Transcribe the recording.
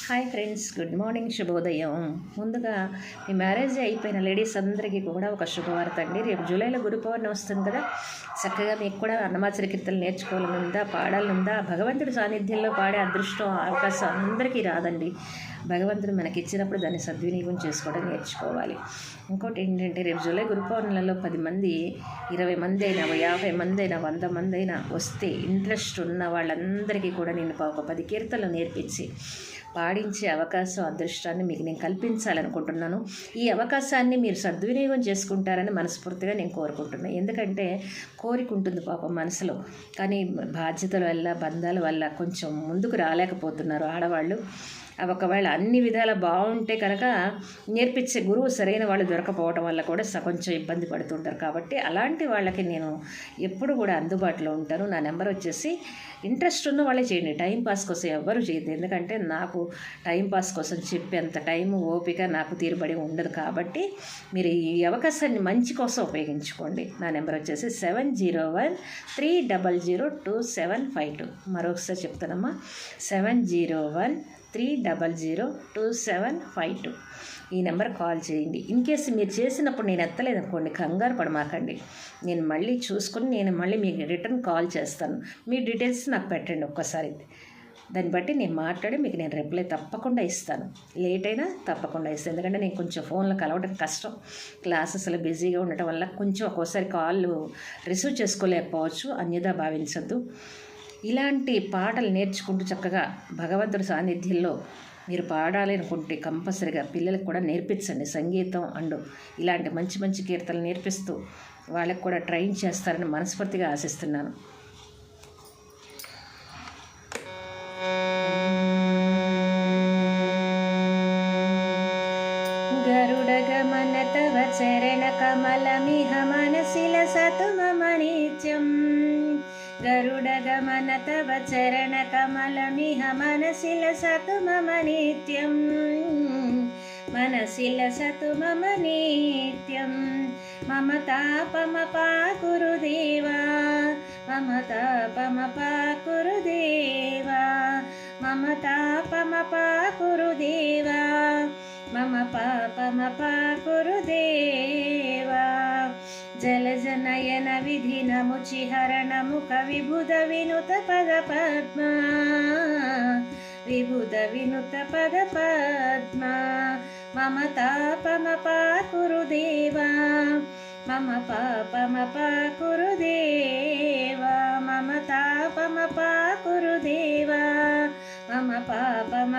Hi friends, good morning, శుభోదయం. ముందుగా మీ marriage అయిపోయిన లేడీస్ అందరికీ కూడా ఒక శుభవార్త అండి. రేపు జూలైలో గురు పౌర్ణమి వస్తుంది కదా. చక్కగా మీకు కూడా అన్నమాచరి కీర్తనలు నేర్చుకోవాలని ఉందా, పాడాలనుందా? భగవంతుడి సాన్నిధ్యంలో పాడే అదృష్టం, అవకాశం అందరికీ రాదండి. భగవంతుడు మనకి ఇచ్చినప్పుడు దాన్ని సద్వినియోగం చేసుకోవడం నేర్చుకోవాలి. ఇంకోటి ఏంటంటే, రేపు జూలై గురు పౌర్ణమిలలో 10 మంది, 20 మంది అయినా, 50 మంది అయినా, 100 మంది అయినా వస్తే, ఇంట్రెస్ట్ ఉన్న వాళ్ళందరికీ కూడా నేను ఒక 10 కీర్తనలు నేర్పించి పాడించే అవకాశం, అదృష్టాన్ని మీకు నేను కల్పించాలనుకుంటున్నాను. ఈ అవకాశాన్ని మీరు సద్వినియోగం చేసుకుంటారని మనస్ఫూర్తిగా నేను కోరుకుంటున్నాను. ఎందుకంటే కోరిక ఉంటుంది పాపం మనసులో, కానీ బాధ్యతల వల్ల, బంధాల వల్ల కొంచెం ముందుకు రాలేకపోతున్నారు ఆడవాళ్ళు. ఒకవేళ అన్ని విధాల బాగుంటే కనుక నేర్పించే గురువు సరైన వాళ్ళు దొరకపోవడం వల్ల కూడా కొంచెం ఇబ్బంది పడుతుంటారు. కాబట్టి అలాంటి వాళ్ళకి నేను ఎప్పుడు కూడా అందుబాటులో ఉంటాను. నా నెంబర్ వచ్చేసి, ఇంట్రెస్ట్ ఉన్న వాళ్ళే చేయండి, టైంపాస్ కోసం ఎవ్వరూ చేయదు. ఎందుకంటే నాకు టైంపాస్ కోసం చెప్పేంత టైము, ఓపిక నాకు తీరుబడి ఉండదు. కాబట్టి మీరు ఈ అవకాశాన్ని మంచి కోసం ఉపయోగించుకోండి. నా నెంబర్ వచ్చేసి 7013002752. మరొకసారి చెప్తానమ్మా, 7013002752. ఈ నెంబర్ కాల్ చేయండి. ఇన్ కేసు మీరు చేసినప్పుడు నేను ఎత్తలేదనుకోండి, కంగారు పడమాకండి. నేను మళ్ళీ చూసుకుని నేను మీకు రిటర్న్ కాల్ చేస్తాను. మీ డీటెయిల్స్ నాకు పెట్టండి ఒక్కసారి. దాన్ని బట్టి నేను మాట్లాడి మీకు నేను రిప్లై తప్పకుండా ఇస్తాను. లేట్ అయినా తప్పకుండా ఇస్తాను. ఎందుకంటే నేను కొంచెం ఫోన్లో కలవడం కష్టం, క్లాసెస్లో బిజీగా ఉండటం వల్ల కొంచెం ఒక్కోసారి కాళ్ళు రిసీవ్ చేసుకోలేకపోవచ్చు, అన్యదా భావించద్దు. ఇలాంటి పాటలు నేర్చుకుంటూ చక్కగా భగవంతుడి సాన్నిధ్యంలో మీరు పాడాలి అనుకుంటే కంపల్సరిగా పిల్లలకు కూడా నేర్పించండి. సంగీతం అండ్ ఇలాంటి మంచి మంచి కీర్తనలు నేర్పిస్తూ వాళ్ళకు కూడా ట్రైన్ చేస్తారని మనస్ఫూర్తిగా ఆశిస్తున్నాను. గరుడగమన తవ చరణ కమలమిహ మనసిల సతు మమ నిత్యం. గరుడగమన తవ చరణ కమలమిహ మనసిల సతు మమ నిత్యం. మనసిల సతు మమ నిత్యం. మమ తాపమపా గురుదేవా, మమ తాపమపా గురుదేవా, మమ తాపమపా గురుదేవా, మమ పాపమపా గురుదేవా. జలజనయన విధినముచిహరణముఖ విభుద వినుత పద పద్మ, విభుద వినుత పద పద్మ. మమ తాపమపా గురుదేవా, మమ పాపమపా గురుదేవా, మమ తాపమపా గురుదేవా, మమ పాపమ